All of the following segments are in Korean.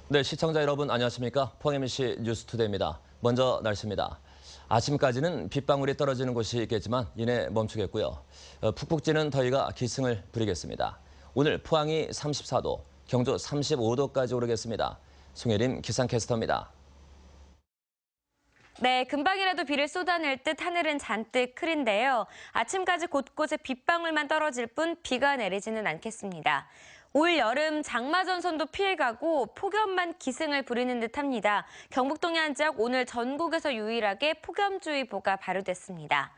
네, 시청자 여러분 안녕하십니까? 포항MBC 뉴스투데이입니다. 먼저 날씨입니다. 아침까지는 빗방울이 떨어지는 곳이 있겠지만 이내 멈추겠고요. 푹푹 찌는 더위가 기승을 부리겠습니다. 오늘 포항이 34도, 경주 35도까지 오르겠습니다. 송혜림 기상캐스터입니다. 네, 금방이라도 비를 쏟아낼 듯 하늘은 잔뜩 흐린데요. 아침까지 곳곳에 빗방울만 떨어질 뿐 비가 내리지는 않겠습니다. 올 여름 장마 전선도 피해가고 폭염만 기승을 부리는 듯합니다. 경북 동해안 지역 오늘 전국에서 유일하게 폭염주의보가 발효됐습니다.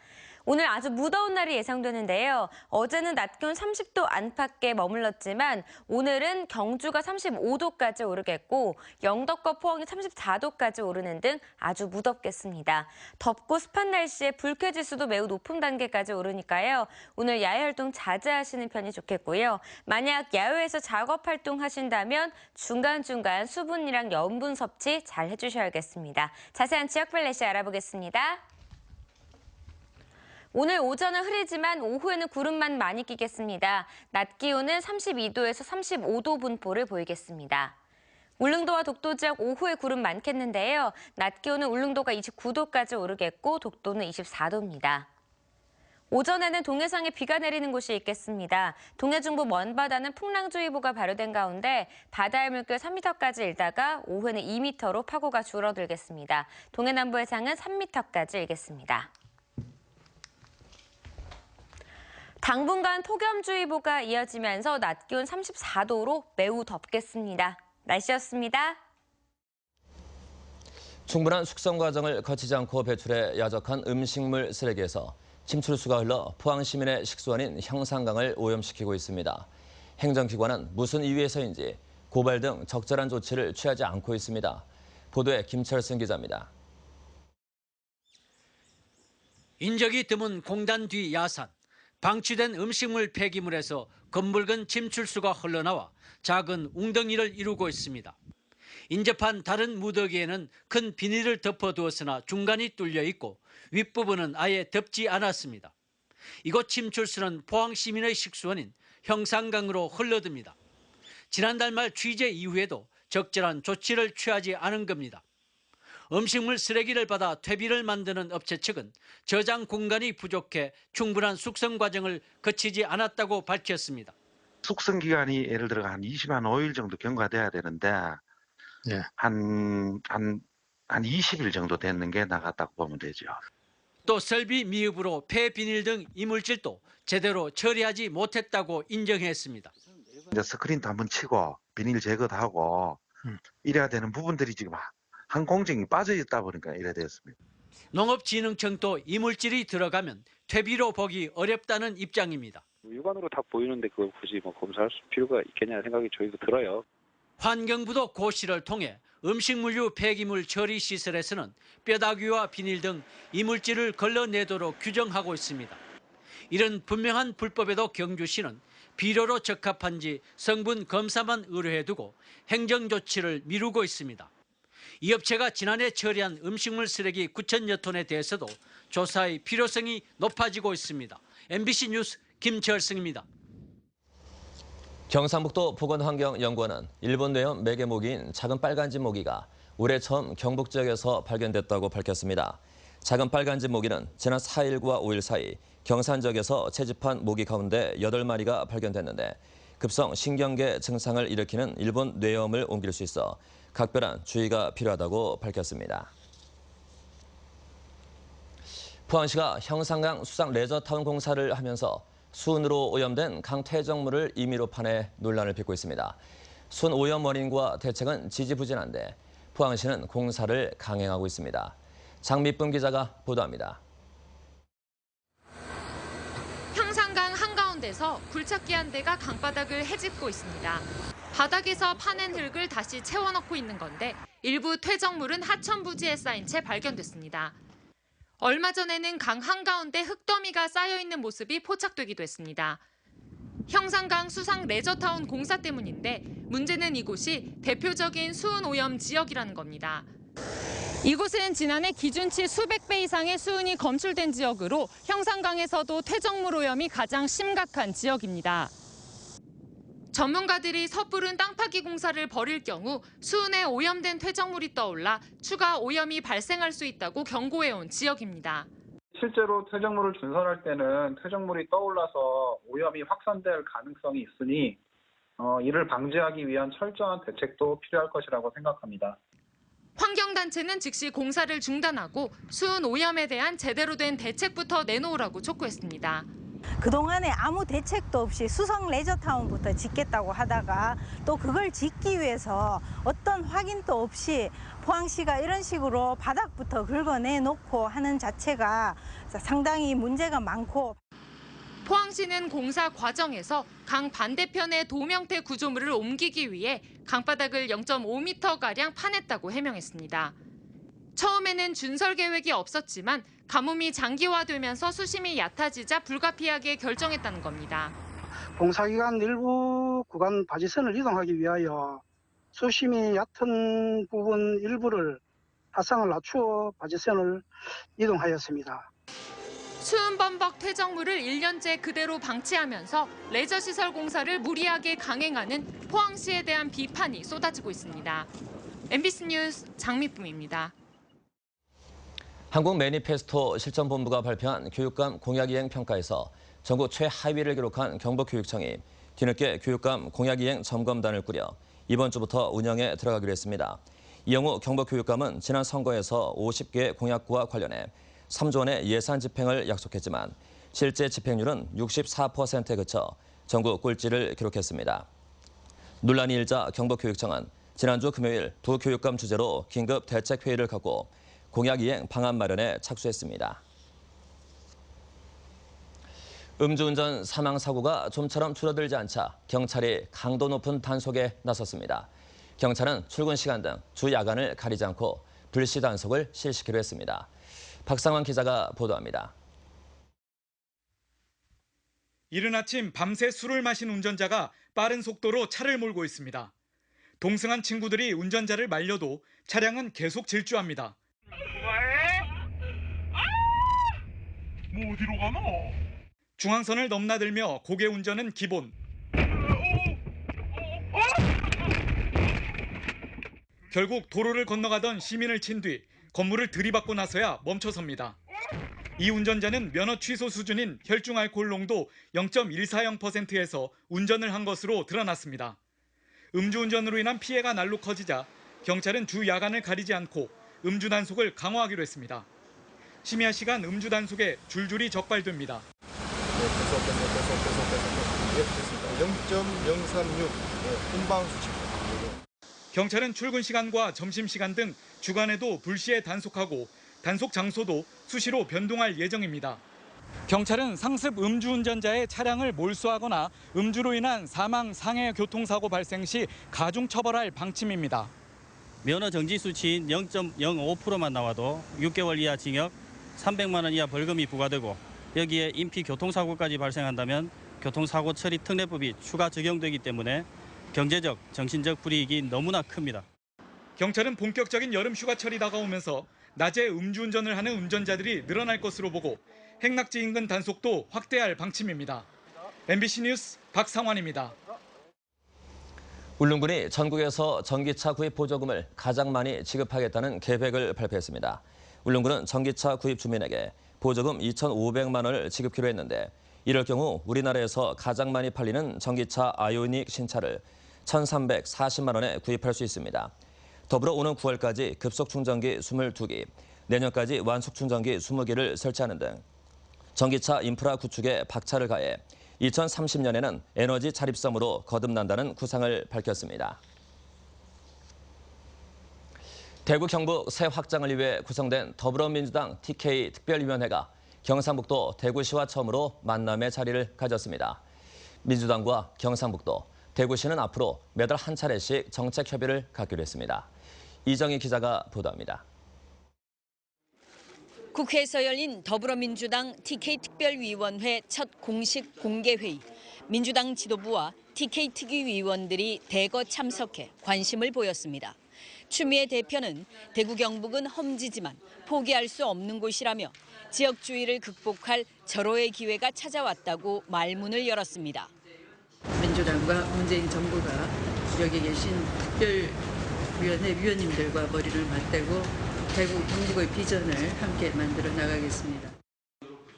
오늘 아주 무더운 날이 예상되는데요. 어제는 낮 기온 30도 안팎에 머물렀지만 오늘은 경주가 35도까지 오르겠고 영덕과 포항이 34도까지 오르는 등 아주 무덥겠습니다. 덥고 습한 날씨에 불쾌지수도 매우 높은 단계까지 오르니까요. 오늘 야외 활동 자제하시는 편이 좋겠고요. 만약 야외에서 작업 활동하신다면 중간중간 수분이랑 염분 섭취 잘 해주셔야겠습니다. 자세한 지역별 날씨 알아보겠습니다. 오늘 오전은 흐리지만 오후에는 구름만 많이 끼겠습니다. 낮 기온은 32도에서 35도 분포를 보이겠습니다. 울릉도와 독도 지역 오후에 구름 많겠는데요. 낮 기온은 울릉도가 29도까지 오르겠고 독도는 24도입니다. 오전에는 동해상에 비가 내리는 곳이 있겠습니다. 동해 중부 먼바다는 풍랑주의보가 발효된 가운데 바다의 물결 3m까지 일다가 오후에는 2m로 파고가 줄어들겠습니다. 동해 남부 해상은 3m까지 일겠습니다. 당분간 폭염주의보가 이어지면서 낮 기온 34도로 매우 덥겠습니다. 날씨였습니다. 충분한 숙성 과정을 거치지 않고 배출해 야적한 음식물 쓰레기에서 침출수가 흘러 포항 시민의 식수 아닌 형산강을 오염시키고 있습니다. 행정기관은 무슨 이유에서인지 고발 등 적절한 조치를 취하지 않고 있습니다. 보도에 김철승 기자입니다. 인적이 드문 공단 뒤 야산. 방치된 음식물 폐기물에서 검붉은 침출수가 흘러나와 작은 웅덩이를 이루고 있습니다. 인접한 다른 무더기에는 큰 비닐을 덮어두었으나 중간이 뚫려 있고 윗부분은 아예 덮지 않았습니다. 이곳 침출수는 포항 시민의 식수원인 형산강으로 흘러듭니다. 지난달 말 취재 이후에도 적절한 조치를 취하지 않은 겁니다. 음식물 쓰레기를 받아 퇴비를 만드는 업체 측은 저장 공간이 부족해 충분한 숙성 과정을 거치지 않았다고 밝혔습니다. 숙성 기간이 예를 들어 한 25일 정도 경과돼야 되는데 네. 한 20일 정도 됐는 게 나갔다고 보면 되죠. 또 설비 미흡으로 폐비닐 등 이물질도 제대로 처리하지 못했다고 인정했습니다. 이제 스크린도 한번 치고 비닐 제거도 하고 이래야 되는 부분들이 지금 한 공정이 빠져있다 보니까 이래 되었습니다. 농업진흥청도 이물질이 들어가면 퇴비로 보기 어렵다는 입장입니다. 육안으로 다 보이는데 그걸 굳이 검사할 필요가 있겠냐 생각이 저희도 들어요. 환경부도 고시를 통해 음식물류 폐기물 처리 시설에서는 뼈다귀와 비닐 등 이물질을 걸러내도록 규정하고 있습니다. 이런 분명한 불법에도 경주시는 비료로 적합한지 성분 검사만 의뢰해두고 행정조치를 미루고 있습니다. 이 업체가 지난해 처리한 음식물 쓰레기 9천여 톤에 대해서도 조사의 필요성이 높아지고 있습니다. MBC 뉴스 김철승입니다. 경상북도 보건환경연구원은 일본 뇌염 매개 모기인 작은 빨간집 모기가 올해 처음 경북 지역에서 발견됐다고 밝혔습니다. 작은 빨간집 모기는 지난 4일과 5일 사이 경산 지역에서 채집한 모기 가운데 8마리가 발견됐는데 급성 신경계 증상을 일으키는 일본 뇌염을 옮길 수 있어 각별한 주의가 필요하다고 밝혔습니다. 포항시가 형산강 수상 레저타운 공사를 하면서 수은으로 오염된 강퇴적물을 임의로 파내 논란을 빚고 있습니다. 수은 오염 원인과 대책은 지지부진한데 포항시는 공사를 강행하고 있습니다. 장미쁨 기자가 보도합니다. 형산강 한가운데서 굴착기 한 대가 강바닥을 헤집고 있습니다. 바닥에서 파낸 흙을 다시 채워넣고 있는 건데 일부 퇴적물은 하천 부지에 쌓인 채 발견됐습니다. 얼마 전에는 강 한가운데 흙더미가 쌓여있는 모습이 포착되기도 했습니다. 형산강 수상 레저타운 공사 때문인데 문제는 이곳이 대표적인 수은 오염 지역이라는 겁니다. 이곳은 지난해 기준치 수백 배 이상의 수은이 검출된 지역으로 형산강에서도 퇴적물 오염이 가장 심각한 지역입니다. 전문가들이 섣부른 땅 파기 공사를 벌일 경우 수은에 오염된 퇴적물이 떠올라 추가 오염이 발생할 수 있다고 경고해온 지역입니다. 실제로 퇴적물을 준설할 때는 퇴적물이 떠올라서 오염이 확산될 가능성이 있으니 이를 방지하기 위한 철저한 대책도 필요할 것이라고 생각합니다. 환경단체는 즉시 공사를 중단하고 수은 오염에 대한 제대로 된 대책부터 내놓으라고 촉구했습니다. 그동안에 아무 대책도 없이 수성 레저타운부터 짓겠다고 하다가 또 그걸 짓기 위해서 어떤 확인도 없이 포항시가 이런 식으로 바닥부터 긁어내놓고 하는 자체가 상당히 문제가 많고, 포항시는 공사 과정에서 강 반대편의 도명태 구조물을 옮기기 위해 강바닥을 0.5m가량 파냈다고 해명했습니다. 처음에는 준설 계획이 없었지만 가뭄이 장기화되면서 수심이 얕아지자 불가피하게 결정했다는 겁니다. 공사기간 일부 구간 바지선을 이동하기 위하여 수심이 얕은 부분 일부를 하상을 낮추어 바지선을 이동하였습니다. 수은범벅 퇴적물을 1년째 그대로 방치하면서 레저시설 공사를 무리하게 강행하는 포항시에 대한 비판이 쏟아지고 있습니다. MBC 뉴스 장미쁨입니다. 한국 매니페스토 실전본부가 발표한 교육감 공약이행 평가에서 전국 최하위를 기록한 경북교육청이 뒤늦게 교육감 공약이행 점검단을 꾸려 이번 주부터 운영에 들어가기로 했습니다. 이영우 경북교육감은 지난 선거에서 50개 공약과 관련해 3조 원의 예산 집행을 약속했지만 실제 집행률은 64%에 그쳐 전국 꼴찌를 기록했습니다. 논란이 일자 경북교육청은 지난주 금요일 두 교육감 주재로 긴급 대책회의를 갖고 공약 이행 방안 마련에 착수했습니다. 음주운전 사망사고가 좀처럼 줄어들지 않자 경찰이 강도 높은 단속에 나섰습니다. 경찰은 출근 시간 등 주 야간을 가리지 않고 불시 단속을 실시키로 했습니다. 박상환 기자가 보도합니다. 이른 아침 밤새 술을 마신 운전자가 빠른 속도로 차를 몰고 있습니다. 동승한 친구들이 운전자를 말려도 차량은 계속 질주합니다. 뭐 어디로 가나? 중앙선을 넘나들며 고개 운전은 기본. 결국 도로를 건너가던 시민을 친 뒤 건물을 들이받고 나서야 멈춰섭니다. 이 운전자는 면허 취소 수준인 혈중 알코올 농도 0.140%에서 운전을 한 것으로 드러났습니다. 음주운전으로 인한 피해가 날로 커지자 경찰은 주 야간을 가리지 않고 음주 단속을 강화하기로 했습니다. 심야 시간 음주 단속에 줄줄이 적발됩니다. 0.036 혼방 수치입니다. 경찰은 출근 시간과 점심 시간 등 주간에도 불시에 단속하고 단속 장소도 수시로 변동할 예정입니다. 경찰은 상습 음주운전자의 차량을 몰수하거나 음주로 인한 사망, 상해, 교통사고 발생 시 가중 처벌할 방침입니다. 면허 정지 수치인 0.05%만 나와도 6개월 이하 징역, 300만 원 이하 벌금이 부과되고 여기에 인피 교통사고까지 발생한다면 교통사고 처리 특례법이 추가 적용되기 때문에 경제적, 정신적 불이익이 너무나 큽니다. 경찰은 본격적인 여름 휴가철이 다가오면서 낮에 음주운전을 하는 운전자들이 늘어날 것으로 보고 행락지 인근 단속도 확대할 방침입니다. MBC 뉴스 박상환입니다. 울릉군이 전국에서 전기차 구입 보조금을 가장 많이 지급하겠다는 계획을 발표했습니다. 울릉군은 전기차 구입 주민에게 보조금 2,500만 원을 지급키로 했는데 이럴 경우 우리나라에서 가장 많이 팔리는 전기차 아이오닉 신차를 1,340만 원에 구입할 수 있습니다. 더불어 오는 9월까지 급속 충전기 22기, 내년까지 완속 충전기 20기를 설치하는 등 전기차 인프라 구축에 박차를 가해 2030년에는 에너지 자립성으로 거듭난다는 구상을 밝혔습니다. 대구 경북 새 확장을 위해 구성된 더불어민주당 TK 특별위원회가 경상북도 대구시와 처음으로 만남의 자리를 가졌습니다. 민주당과 경상북도, 대구시는 앞으로 매달 한 차례씩 정책 협의를 갖기로 했습니다. 이정희 기자가 보도합니다. 국회에서 열린 더불어민주당 TK 특별위원회 첫 공식 공개회의. 민주당 지도부와 TK 특위위원들이 대거 참석해 관심을 보였습니다. 추미애 대표는 대구 경북은 험지지만 포기할 수 없는 곳이라며 지역주의를 극복할 절호의 기회가 찾아왔다고 말문을 열었습니다. 민주당과 문재인 정부가 여기 계신 특별위원회 위원님들과 머리를 맞대고 대구 경북의 비전을 함께 만들어 나가겠습니다.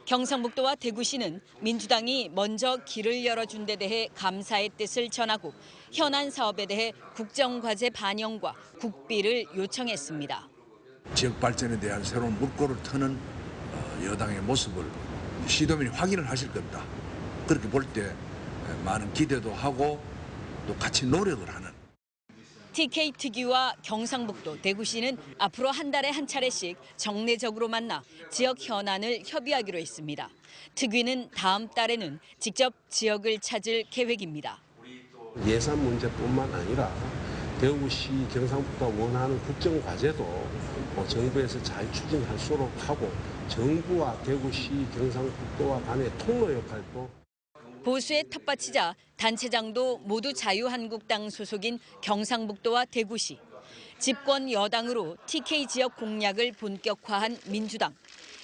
경상북도와 대구시는 민주당이 먼저 길을 열어준 데 대해 감사의 뜻을 전하고 현안 사업에 대해 국정과제 반영과 국비를 요청했습니다. 지역 발전에 대한 새로운 물꼬를 트는 여당의 모습을 시도민이 확인을 하실 겁니다. 그렇게 볼 때 많은 기대도 하고 또 같이 노력을 하는. TK 특위와 경상북도, 대구시는 앞으로 한 달에 한 차례씩 정례적으로 만나 지역 현안을 협의하기로 했습니다. 특위는 다음 달에는 직접 지역을 찾을 계획입니다. 예산 문제뿐만 아니라 대구시, 경상북도가 원하는 국정과제도 정부에서 잘 추진할 수 있도록 하고 정부와 대구시, 경상북도와 간의 통로 역할도. 보수의 텃밭이자 단체장도 모두 자유한국당 소속인 경상북도와 대구시. 집권 여당으로 TK 지역 공략을 본격화한 민주당.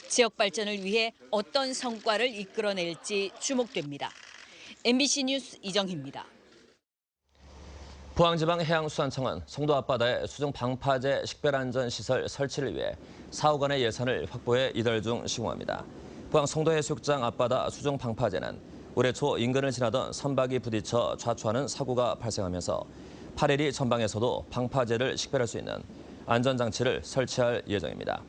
지역 발전을 위해 어떤 성과를 이끌어낼지 주목됩니다. MBC 뉴스 이정희입니다. 포항지방해양수산청은 송도 앞바다에 수중 방파제 식별안전시설 설치를 위해 4억 원의 예산을 확보해 이달 중 시공합니다. 포항 송도해수욕장 앞바다 수중 방파제는 올해 초 인근을 지나던 선박이 부딪혀 좌초하는 사고가 발생하면서 8일이 전방에서도 방파제를 식별할 수 있는 안전장치를 설치할 예정입니다.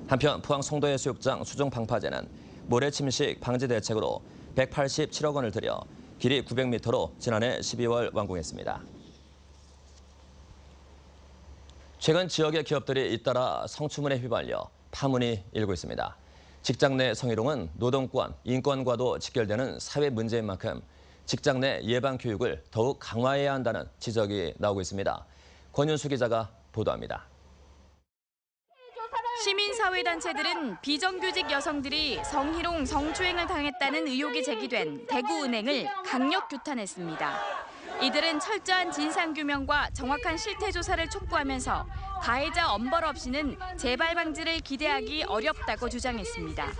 한편 포항 송도해수욕장 수중 방파제는 모래 침식 방지 대책으로 187억 원을 들여 길이 900m로 지난해 12월 완공했습니다. 최근 지역의 기업들이 잇따라 성추문에 휘말려 파문이 일고 있습니다. 직장 내 성희롱은 노동권, 인권과도 직결되는 사회 문제인 만큼 직장 내 예방 교육을 더욱 강화해야 한다는 지적이 나오고 있습니다. 권윤수 기자가 보도합니다. 시민사회단체들은 비정규직 여성들이 성희롱, 성추행을 당했다는 의혹이 제기된 대구은행을 강력 규탄했습니다. 이들은 철저한 진상규명과 정확한 실태조사를 촉구하면서 가해자 엄벌 없이는 재발 방지를 기대하기 어렵다고 주장했습니다.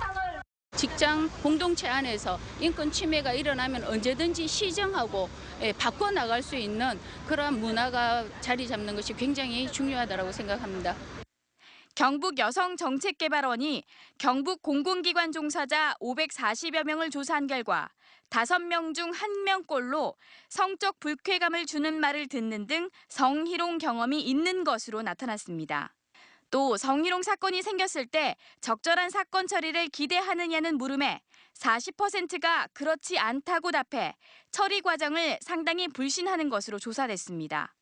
직장 공동체 안에서 인권 침해가 일어나면 언제든지 시정하고 바꿔나갈 수 있는 그러한 문화가 자리 잡는 것이 굉장히 중요하다고 생각합니다. 경북여성정책개발원이 경북 공공기관 종사자 540여 명을 조사한 결과 5명 중 1명꼴로 성적 불쾌감을 주는 말을 듣는 등 성희롱 경험이 있는 것으로 나타났습니다. 또 성희롱 사건이 생겼을 때 적절한 사건 처리를 기대하느냐는 물음에 40%가 그렇지 않다고 답해 처리 과정을 상당히 불신하는 것으로 조사됐습니다.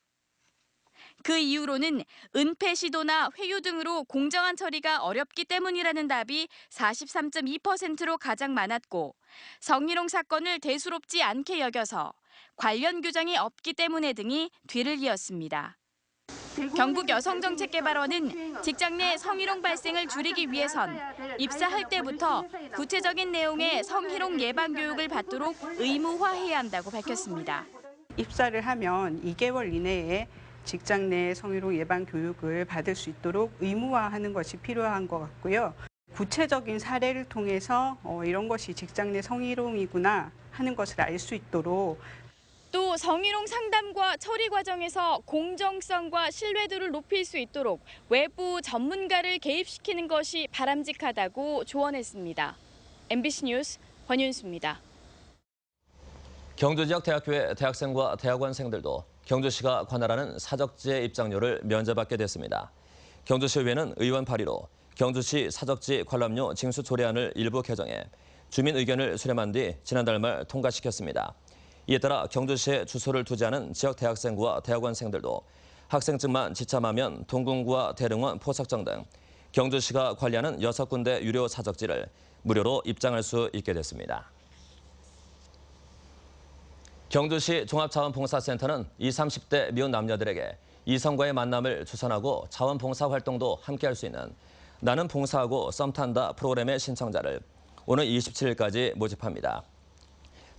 그 이유로는 은폐 시도나 회유 등으로 공정한 처리가 어렵기 때문이라는 답이 43.2%로 가장 많았고 성희롱 사건을 대수롭지 않게 여겨서 관련 규정이 없기 때문에 등이 뒤를 이었습니다. 경북여성정책개발원은 직장 내 성희롱 발생을 줄이기 위해선 입사할 때부터 구체적인 내용의 성희롱 예방 교육을 받도록 의무화해야 한다고 밝혔습니다. 입사를 하면 2개월 이내에 직장 내 성희롱 예방 교육을 받을 수 있도록 의무화하는 것이 필요한 것 같고요. 구체적인 사례를 통해서 이런 것이 직장 내 성희롱이구나 하는 것을 알 수 있도록 또 성희롱 상담과 처리 과정에서 공정성과 신뢰도를 높일 수 있도록 외부 전문가를 개입시키는 것이 바람직하다고 조언했습니다. MBC 뉴스 권윤수입니다. 경주 지역 대학교의 대학생과 대학원생들도 경주시가 관할하는 사적지의 입장료를 면제받게 됐습니다. 경주시의회는 의원 발의로 경주시 사적지 관람료 징수 조례안을 일부 개정해 주민 의견을 수렴한 뒤 지난달 말 통과시켰습니다. 이에 따라 경주시에 주소를 두지 않은 지역 대학생과 대학원생들도 학생증만 지참하면 동궁구와 대릉원, 포석정 등 경주시가 관리하는 6군데 유료 사적지를 무료로 입장할 수 있게 됐습니다. 경주시 종합자원봉사센터는 20, 30대 미혼 남녀들에게 이성과의 만남을 추천하고 자원봉사 활동도 함께할 수 있는 나는 봉사하고 썸 탄다 프로그램의 신청자를 오늘 27일까지 모집합니다.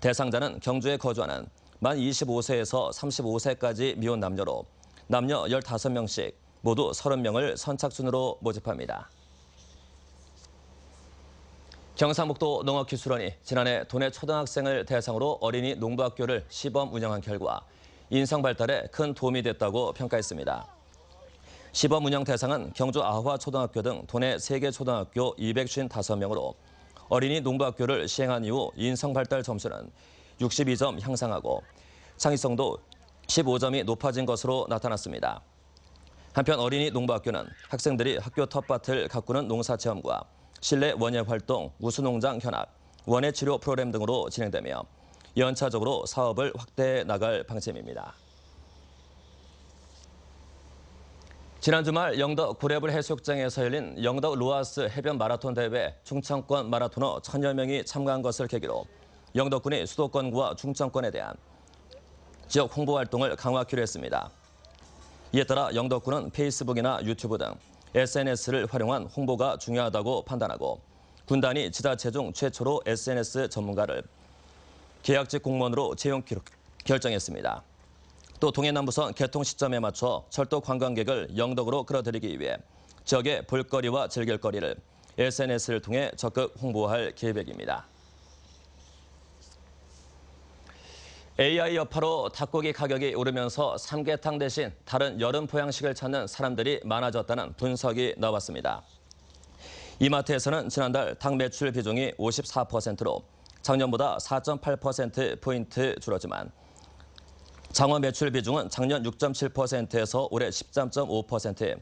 대상자는 경주에 거주하는 만 25세에서 35세까지 미혼 남녀로 남녀 15명씩 모두 30명을 선착순으로 모집합니다. 경상북도 농업기술원이 지난해 도내 초등학생을 대상으로 어린이 농부학교를 시범 운영한 결과 인성 발달에 큰 도움이 됐다고 평가했습니다. 시범 운영 대상은 경주 아화초등학교 등 도내 3개 초등학교 255명으로 어린이 농부학교를 시행한 이후 인성 발달 점수는 62점 향상하고 창의성도 15점이 높아진 것으로 나타났습니다. 한편 어린이 농부학교는 학생들이 학교 텃밭을 가꾸는 농사체험과 실내 원예활동, 우수농장 현악, 원예치료 프로그램 등으로 진행되며 연차적으로 사업을 확대해 나갈 방침입니다. 지난 주말 영덕 구례불 해수욕장에서 열린 영덕 로하스 해변 마라톤 대회 충청권 마라토너 1000여 명이 참가한 것을 계기로 영덕군이 수도권과 충청권에 대한 지역 홍보 활동을 강화하기로 했습니다. 이에 따라 영덕군은 페이스북이나 유튜브 등 SNS를 활용한 홍보가 중요하다고 판단하고 군단이 지자체 중 최초로 SNS 전문가를 계약직 공무원으로 채용키로 결정했습니다. 또 동해남부선 개통 시점에 맞춰 철도 관광객을 영덕으로 끌어들이기 위해 지역의 볼거리와 즐길거리를 SNS를 통해 적극 홍보할 계획입니다. AI 여파로 닭고기 가격이 오르면서 삼계탕 대신 다른 여름 보양식을 찾는 사람들이 많아졌다는 분석이 나왔습니다. 이마트에서는 지난달 닭 매출 비중이 54%로 작년보다 4.8%포인트 줄었지만 장어 매출 비중은 작년 6.7%에서 올해 13.5%에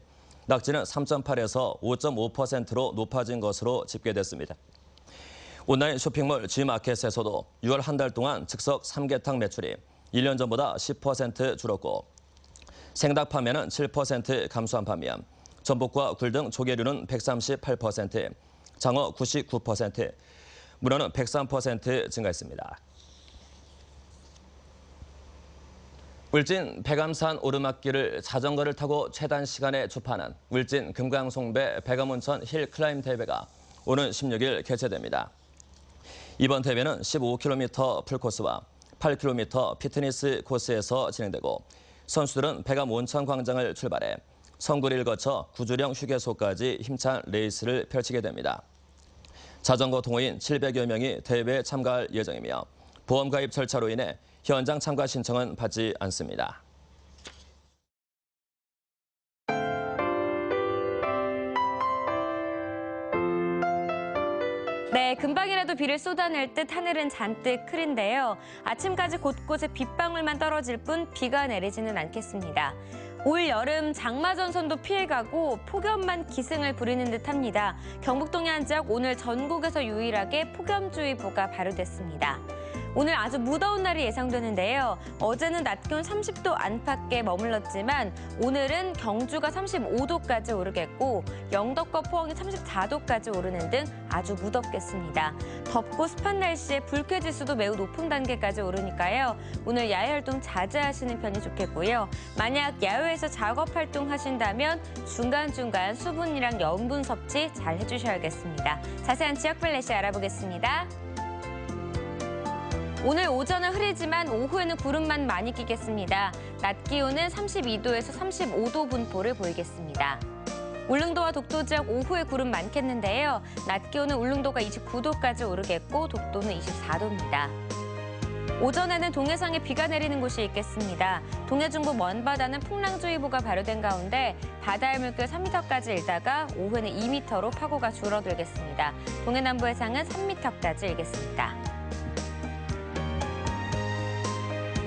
낙지는 3.8에서 5.5%로 높아진 것으로 집계됐습니다. 온라인 쇼핑몰 G마켓에서도 6월 한 달 동안 즉석 삼계탕 매출이 1년 전보다 10% 줄었고 생닭 판매는 7% 감소한 반면 전복과 굴 등 조개류는 138%, 장어 99%, 문어는 103% 증가했습니다. 울진 백암산 오르막길을 자전거를 타고 최단 시간에 주파하는 울진 금강송배 백암온천 힐 클라임 대회가 오는 16일 개최됩니다. 이번 대회는 15km 풀코스와 8km 피트니스 코스에서 진행되고 선수들은 백암 온천 광장을 출발해 성구리를 거쳐 구주령 휴게소까지 힘찬 레이스를 펼치게 됩니다. 자전거 동호인 700여 명이 대회에 참가할 예정이며 보험 가입 절차로 인해 현장 참가 신청은 받지 않습니다. 네, 금방이라도 비를 쏟아낼 듯 하늘은 잔뜩 흐린데요. 아침까지 곳곳에 빗방울만 떨어질 뿐 비가 내리지는 않겠습니다. 올 여름 장마 전선도 피해가고 폭염만 기승을 부리는 듯합니다. 경북 동해안 지역 오늘 전국에서 유일하게 폭염주의보가 발효됐습니다. 오늘 아주 무더운 날이 예상되는데요. 어제는 낮 기온 30도 안팎에 머물렀지만 오늘은 경주가 35도까지 오르겠고 영덕과 포항이 34도까지 오르는 등 아주 무덥겠습니다. 덥고 습한 날씨에 불쾌지수도 매우 높은 단계까지 오르니까요. 오늘 야외 활동 자제하시는 편이 좋겠고요. 만약 야외에서 작업 활동 하신다면 중간중간 수분이랑 염분 섭취 잘 해주셔야겠습니다. 자세한 지역별 날씨 알아보겠습니다. 오늘 오전은 흐리지만 오후에는 구름만 많이 끼겠습니다. 낮 기온은 32도에서 35도 분포를 보이겠습니다. 울릉도와 독도 지역 오후에 구름 많겠는데요. 낮 기온은 울릉도가 29도까지 오르겠고 독도는 24도입니다. 오전에는 동해상에 비가 내리는 곳이 있겠습니다. 동해 중부 먼바다는 풍랑주의보가 발효된 가운데 바다의 물결 3m까지 일다가 오후에는 2m로 파고가 줄어들겠습니다. 동해 남부 해상은 3m까지 일겠습니다.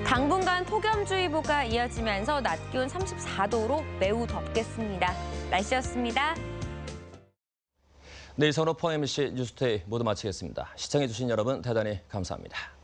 당분간 폭염주의보가 이어지면서 낮 기온 34도로 매우 덥겠습니다. 날씨였습니다. 네, 이상으로 포항 MBC 뉴스데이 모두 마치겠습니다. 시청해주신 여러분 대단히 감사합니다.